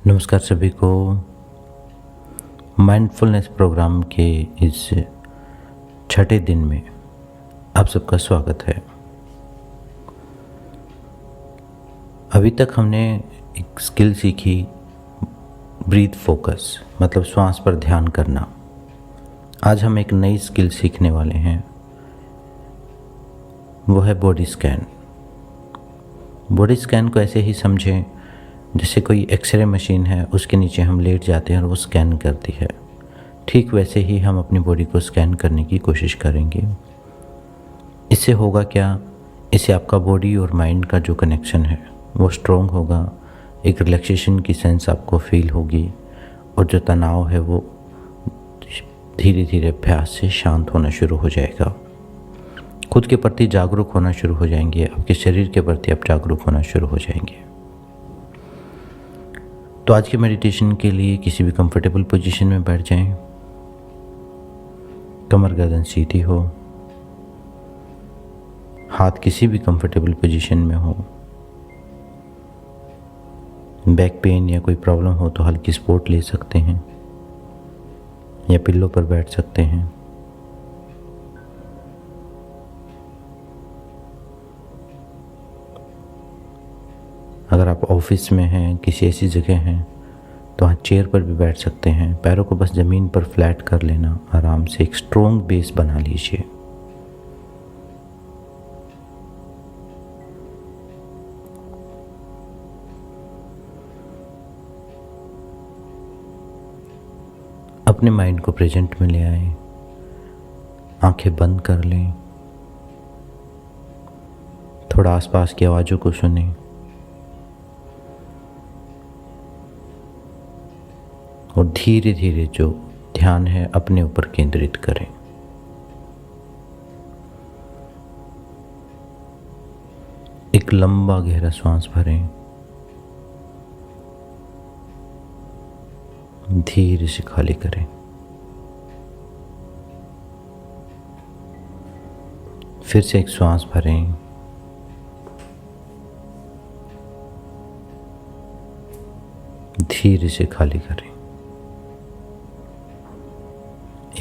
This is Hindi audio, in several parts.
नमस्कार सभी को। माइंडफुलनेस प्रोग्राम के इस छठे दिन में आप सबका स्वागत है। अभी तक हमने एक स्किल सीखी, ब्रीथ फोकस, मतलब श्वास पर ध्यान करना। आज हम एक नई स्किल सीखने वाले हैं, वो है बॉडी स्कैन। बॉडी स्कैन को ऐसे ही समझें जैसे कोई एक्सरे मशीन है, उसके नीचे हम लेट जाते हैं और वो स्कैन करती है। ठीक वैसे ही हम अपनी बॉडी को स्कैन करने की कोशिश करेंगे। इससे होगा क्या? इससे आपका बॉडी और माइंड का जो कनेक्शन है वो स्ट्रॉन्ग होगा, एक रिलैक्सेशन की सेंस आपको फील होगी और जो तनाव है वो धीरे धीरे अभ्यास से शांत होना शुरू हो जाएगा। खुद के प्रति जागरूक होना शुरू हो जाएंगे, आपके शरीर के प्रति आप जागरूक होना शुरू हो जाएंगे। तो आज के मेडिटेशन के लिए किसी भी कंफर्टेबल पोजीशन में बैठ जाएं। कमर गर्दन सीधी हो, हाथ किसी भी कंफर्टेबल पोजीशन में हो। बैक पेन या कोई प्रॉब्लम हो तो हल्की सपोर्ट ले सकते हैं या पिल्लो पर बैठ सकते हैं। अगर आप ऑफिस में हैं, किसी ऐसी जगह हैं, तो वहाँ चेयर पर भी बैठ सकते हैं। पैरों को बस ज़मीन पर फ्लैट कर लेना, आराम से एक स्ट्रॉन्ग बेस बना लीजिए। अपने माइंड को प्रेजेंट में ले आए, आंखें बंद कर लें, थोड़ा आसपास की आवाज़ों को सुनें और धीरे धीरे जो ध्यान है अपने ऊपर केंद्रित करें। एक लंबा गहरा सांस भरें, धीरे से खाली करें। फिर से एक सांस भरें, धीरे से खाली करें।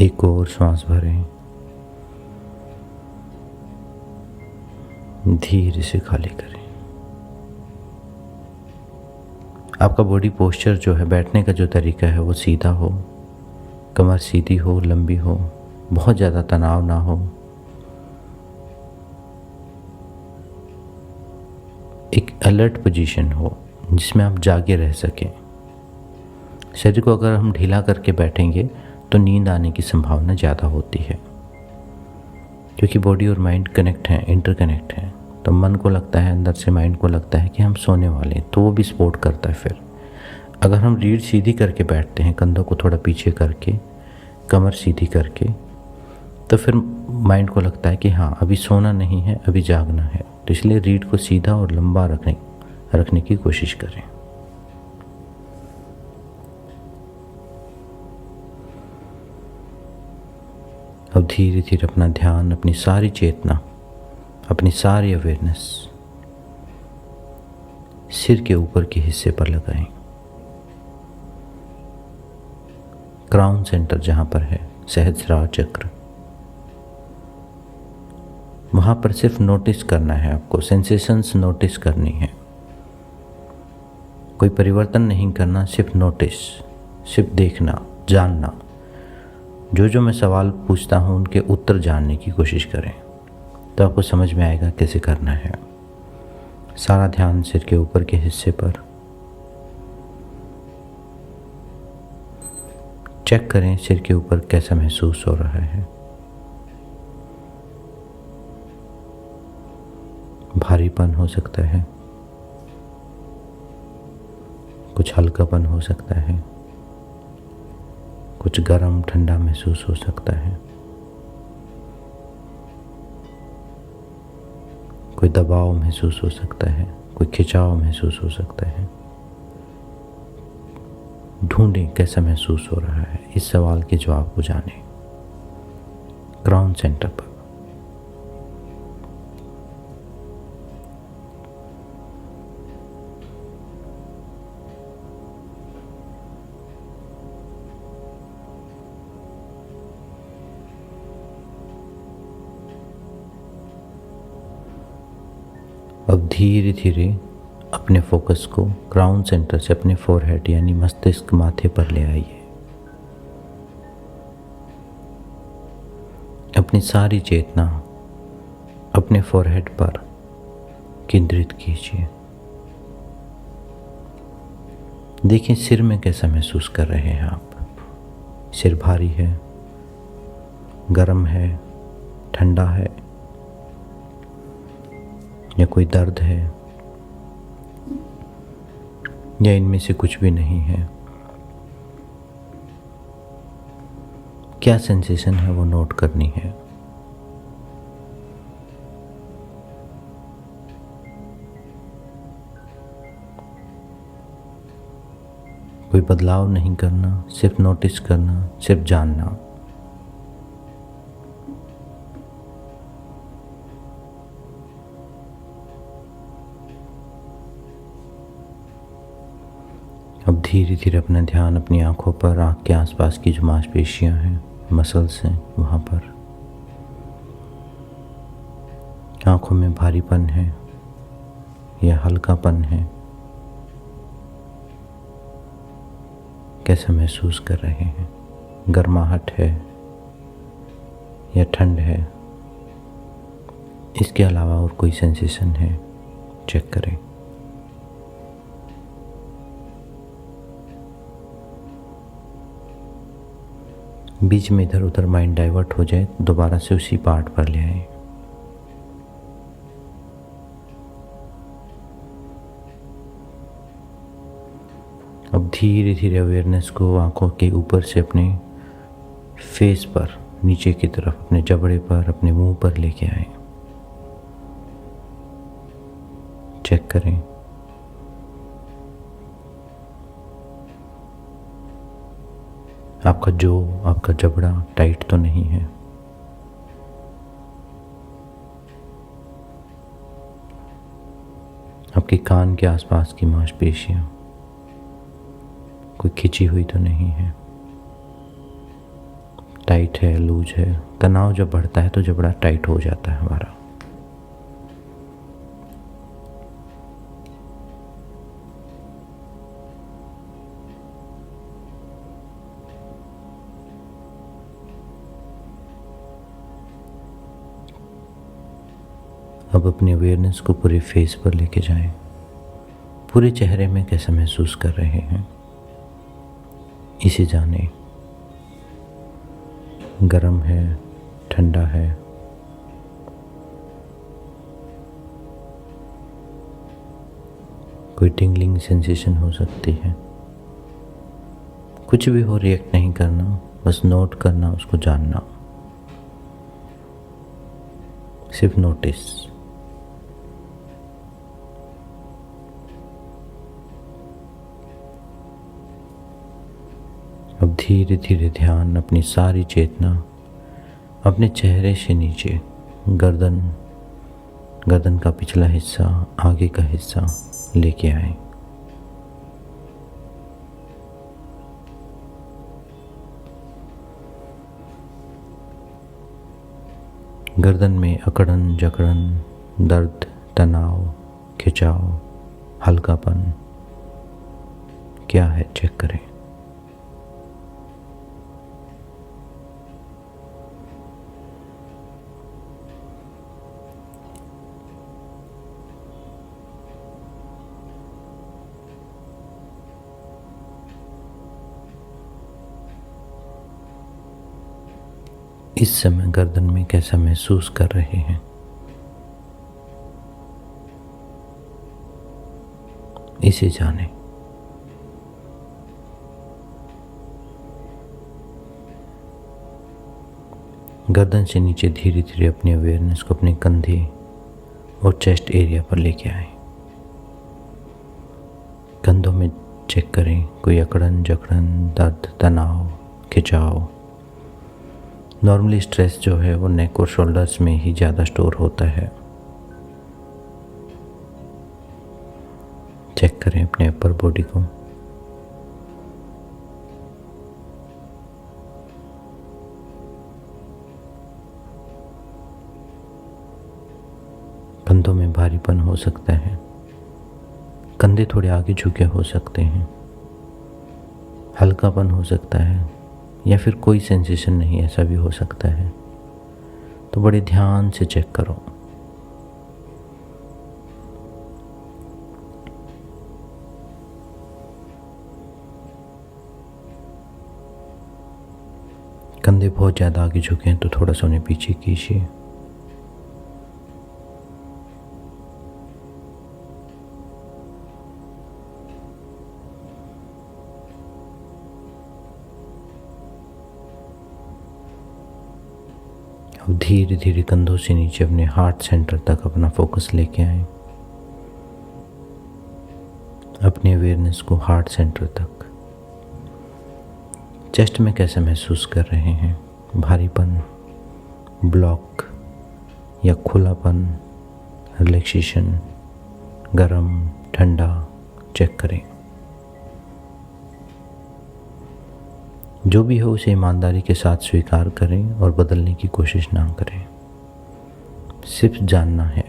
एक और सांस भरें, धीरे से खाली करें। आपका बॉडी पोस्चर जो है, बैठने का जो तरीका है वो सीधा हो, कमर सीधी हो, लंबी हो, बहुत ज़्यादा तनाव ना हो। एक अलर्ट पोजीशन हो जिसमें आप जागे रह सकें। शरीर को अगर हम ढीला करके बैठेंगे तो नींद आने की संभावना ज़्यादा होती है, क्योंकि बॉडी और माइंड कनेक्ट हैं, इंटरकनेक्ट हैं। तो मन को लगता है, अंदर से माइंड को लगता है कि हम सोने वाले हैं, तो वो भी सपोर्ट करता है। फिर अगर हम रीढ़ सीधी करके बैठते हैं, कंधों को थोड़ा पीछे करके, कमर सीधी करके, तो फिर माइंड को लगता है कि हाँ अभी सोना नहीं है, अभी जागना है। तो इसलिए रीढ़ को सीधा और लंबा रखने की कोशिश करें। अब धीरे धीरे अपना ध्यान, अपनी सारी चेतना, अपनी सारी अवेयरनेस सिर के ऊपर के हिस्से पर लगाएं। क्राउन सेंटर जहां पर है, सहस्रार चक्र, वहां पर सिर्फ नोटिस करना है आपको, सेंसेशंस नोटिस करनी है। कोई परिवर्तन नहीं करना, सिर्फ नोटिस, सिर्फ देखना, जानना। जो मैं सवाल पूछता हूँ उनके उत्तर जानने की कोशिश करें, तो आपको समझ में आएगा कैसे करना है। सारा ध्यान सिर के ऊपर के हिस्से पर। चेक करें सिर के ऊपर कैसा महसूस हो रहा है। भारीपन हो सकता है, कुछ हल्कापन हो सकता है, कुछ गर्म ठंडा महसूस हो सकता है, कोई दबाव महसूस हो सकता है, कोई खिंचाव महसूस हो सकता है। ढूंढें कैसा महसूस हो रहा है, इस सवाल के जवाब को जानें। क्राउन सेंटर पर अब धीरे धीरे अपने फोकस को क्राउन सेंटर से अपने फोरहेड यानी मस्तिष्क माथे पर ले आइए। अपनी सारी चेतना अपने फोरहेड पर केंद्रित कीजिए। देखिए सिर में कैसा महसूस कर रहे हैं आप। सिर भारी है, गर्म है, ठंडा है, या कोई दर्द है, या इनमें से कुछ भी नहीं है। क्या सेंसेशन है वो नोट करनी है। कोई बदलाव नहीं करना, सिर्फ नोटिस करना, सिर्फ जानना। अब धीरे धीरे अपना ध्यान अपनी आंखों पर, आंख के आसपास की जो मांसपेशियां हैं, मसल्स हैं, वहां पर। आंखों में भारीपन है या हल्कापन है, कैसा महसूस कर रहे हैं। गर्माहट है या ठंड है, इसके अलावा और कोई सेंसेशन है, चेक करें। बीच में इधर उधर माइंड डाइवर्ट हो जाए तो दोबारा से उसी पार्ट पर ले आए। अब धीरे धीरे अवेयरनेस को आंखों के ऊपर से अपने फेस पर, नीचे की तरफ, अपने जबड़े पर, अपने मुंह पर लेके आए। चेक करें। आपका जबड़ा टाइट तो नहीं है। आपके कान के आसपास की मांसपेशियां कोई खिंची हुई तो नहीं है, टाइट है, लूज है। तनाव जब बढ़ता है तो जबड़ा टाइट हो जाता है हमारा। अब अपनी अवेयरनेस को पूरे फेस पर लेके जाएं। पूरे चेहरे में कैसा महसूस कर रहे हैं इसे जानें। गरम है, ठंडा है, कोई टिंगलिंग सेंसेशन हो सकती है। कुछ भी हो, रिएक्ट नहीं करना, बस नोट करना, उसको जानना, सिर्फ नोटिस। अब धीरे धीरे ध्यान, अपनी सारी चेतना अपने चेहरे से नीचे गर्दन का पिछला हिस्सा, आगे का हिस्सा लेके आए। गर्दन में अकड़न जकड़न, दर्द, तनाव, खिंचाव, हल्कापन क्या है, चेक करें। इस समय गर्दन में कैसा महसूस कर रहे हैं, इसे जानें। गर्दन से नीचे धीरे धीरे अपनी अवेयरनेस को अपने कंधे और चेस्ट एरिया पर लेके आए। कंधों में चेक करें, कोई अकड़न जकड़न, दर्द, तनाव, खिंचाव। नॉर्मली स्ट्रेस जो है वो नेक और शोल्डर्स में ही ज़्यादा स्टोर होता है। चेक करें अपने अपर बॉडी को। कंधों में भारीपन हो सकता है, कंधे थोड़े आगे झुके हो सकते हैं, हल्कापन हो सकता है, या फिर कोई सेंसेशन नहीं, ऐसा भी हो सकता है। तो बड़े ध्यान से चेक करो। कंधे बहुत ज़्यादा आगे झुके हैं तो थोड़ा सा उन्हें पीछे कीजिए। अब धीरे धीरे कंधों से नीचे अपने हार्ट सेंटर तक अपना फोकस लेके आए, अपनी अवेयरनेस को हार्ट सेंटर तक। चेस्ट में कैसे महसूस कर रहे हैं? भारीपन, ब्लॉक या खुलापन, रिलैक्सेशन, गरम, ठंडा, चेक करें। जो भी हो उसे ईमानदारी के साथ स्वीकार करें और बदलने की कोशिश ना करें, सिर्फ जानना है।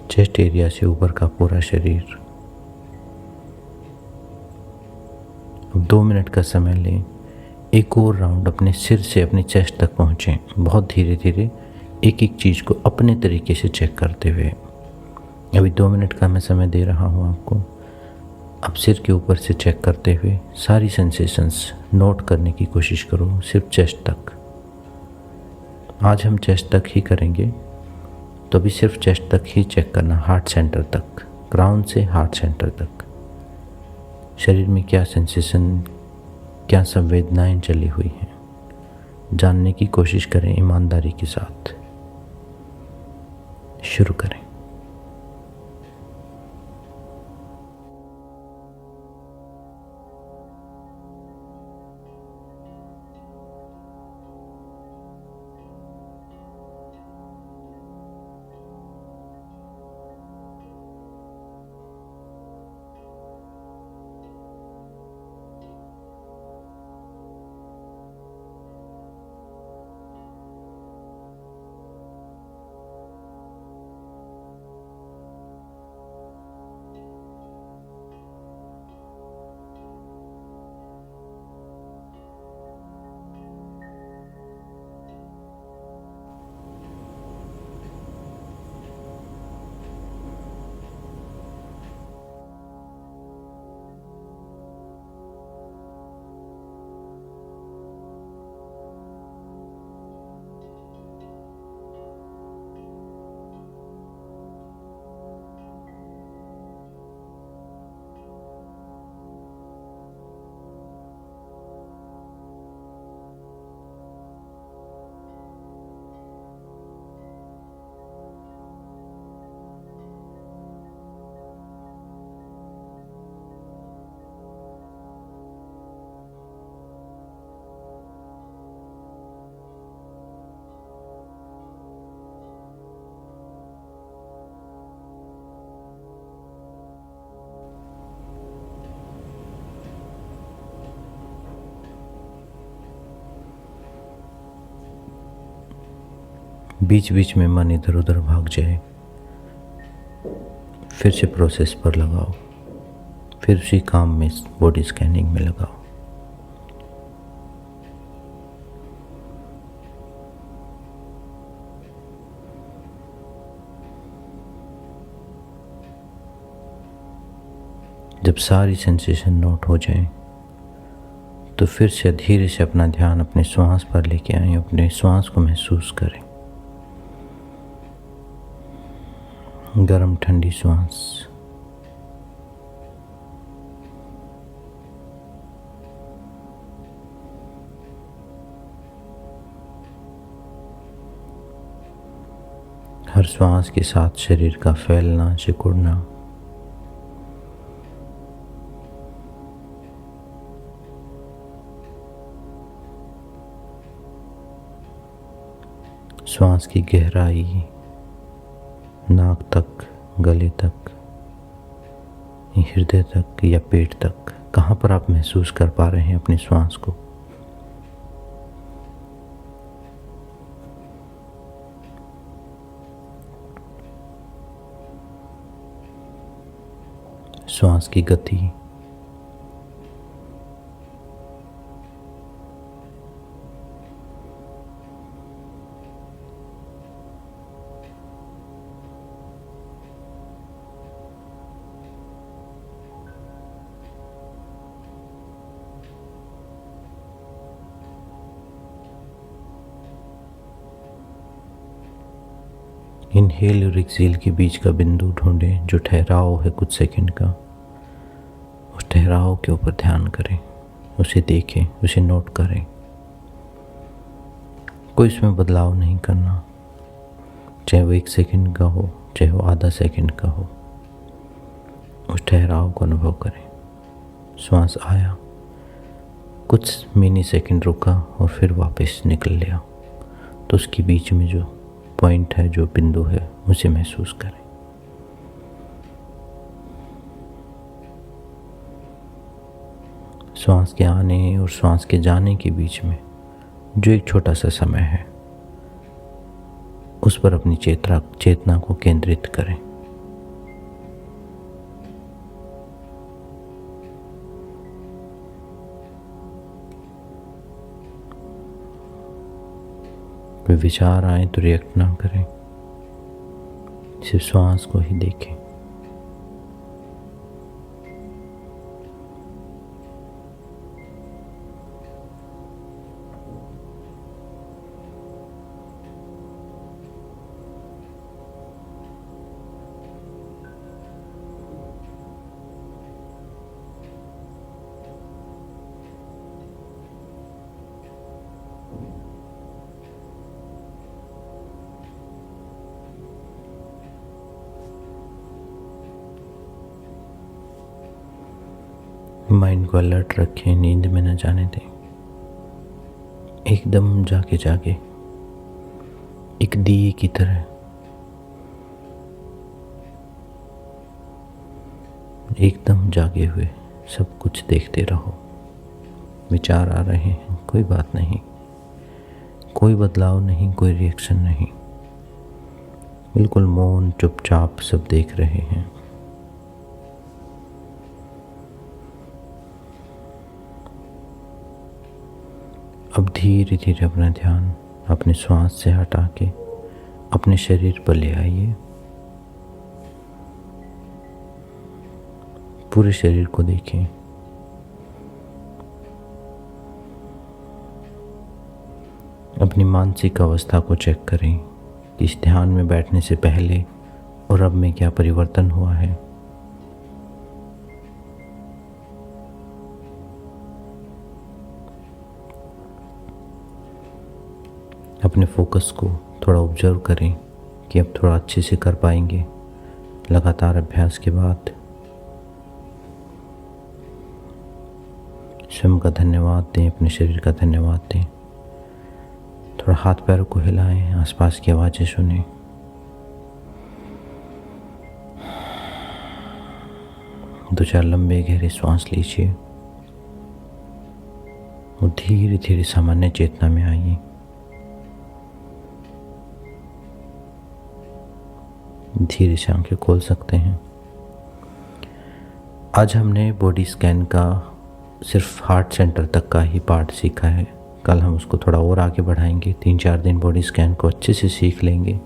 चेस्ट एरिया से ऊपर का पूरा शरीर। अब 2 मिनट का समय लें, एक और राउंड अपने सिर से अपने चेस्ट तक पहुँचें, बहुत धीरे धीरे एक एक चीज़ को अपने तरीके से चेक करते हुए। अभी 2 मिनट का मैं समय दे रहा हूँ आपको। अब सिर के ऊपर से चेक करते हुए सारी सेंसेशंस नोट करने की कोशिश करो, सिर्फ चेस्ट तक। आज हम चेस्ट तक ही करेंगे, तो अभी सिर्फ चेस्ट तक ही चेक करना, हार्ट सेंटर तक, क्राउन से हार्ट सेंटर तक। शरीर में क्या सेंसेशन, क्या संवेदनाएं चली हुई हैं, जानने की कोशिश करें ईमानदारी के साथ। शुरू करें। बीच बीच में मन इधर उधर भाग जाए, फिर से प्रोसेस पर लगाओ, फिर उसी काम में बॉडी स्कैनिंग में लगाओ। जब सारी सेंसेशन नोट हो जाए तो फिर से धीरे से अपना ध्यान अपने श्वास पर लेके आए, अपने श्वास को महसूस करें। गरम ठंडी श्वास, हर श्वास के साथ शरीर का फैलना, सिकुड़ना। श्वास की गहराई, नाक तक, गले तक, हृदय तक या पेट तक, कहाँ पर आप महसूस कर पा रहे हैं अपनी श्वास को। श्वास की गति, इनहेल और एक्सेल के बीच का बिंदु ढूंढें जो ठहराव है कुछ सेकंड का। उस ठहराव के ऊपर ध्यान करें, उसे देखें, उसे नोट करें। कोई इसमें बदलाव नहीं करना, चाहे वो 1 सेकंड का हो, चाहे वो आधा सेकंड का हो। उस ठहराव को अनुभव करें। श्वास आया, कुछ मिनी सेकंड रुका और फिर वापस निकल लिया, तो उसके बीच में जो पॉइंट है, जो बिंदु है, उसे महसूस करें। श्वास के आने और श्वास के जाने के बीच में जो एक छोटा सा समय है, उस पर अपनी चेतना को केंद्रित करें। कोई विचार आए तो रिएक्ट ना करें, सिर्फ श्वास को ही देखें। माइंड को अलर्ट रखें, नींद में न जाने दें। एकदम जागे जागे, एक दिए की तरह एकदम जागे हुए सब कुछ देखते रहो। विचार आ रहे हैं, कोई बात नहीं, कोई बदलाव नहीं, कोई रिएक्शन नहीं, बिल्कुल मौन चुपचाप सब देख रहे हैं। अब धीरे धीरे अपना ध्यान अपने श्वास से हटा के अपने शरीर पर ले आइए। पूरे शरीर को देखें। अपनी मानसिक अवस्था को चेक करें कि इस ध्यान में बैठने से पहले और अब में क्या परिवर्तन हुआ है। अपने फोकस को थोड़ा ऑब्जर्व करें कि अब थोड़ा अच्छे से कर पाएंगे लगातार अभ्यास के बाद। स्वयं का धन्यवाद दें, अपने शरीर का धन्यवाद दें। थोड़ा हाथ पैरों को हिलाएं, आसपास की आवाज़ें सुनें। दो चार लंबे गहरे सांस लीजिए और धीरे धीरे सामान्य चेतना में आइए। धीरे से आंखें खोल सकते हैं। आज हमने बॉडी स्कैन का सिर्फ हार्ट सेंटर तक का ही पार्ट सीखा है। कल हम उसको थोड़ा और आगे बढ़ाएंगे। 3-4 दिन बॉडी स्कैन को अच्छे से सीख लेंगे,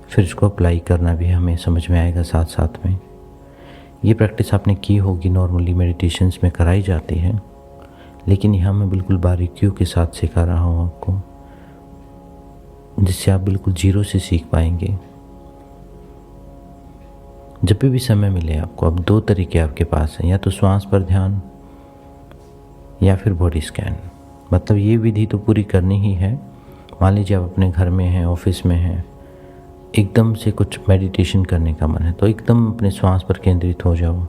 फिर इसको अप्लाई करना भी हमें समझ में आएगा साथ साथ में। ये प्रैक्टिस आपने की होगी, नॉर्मली मेडिटेशंस में कराई जाती है, लेकिन यहाँ मैं बिल्कुल बारीकियों के साथ सिखा रहा हूँ आपको, जिससे आप बिल्कुल जीरो से सीख पाएंगे। जब भी समय मिले आपको, अब 2 तरीके आपके पास हैं, या तो श्वास पर ध्यान या फिर बॉडी स्कैन। मतलब ये विधि तो पूरी करनी ही है। मान लीजिए आप अपने घर में हैं, ऑफिस में हैं, एकदम से कुछ मेडिटेशन करने का मन है तो एकदम अपने श्वास पर केंद्रित हो जाओ।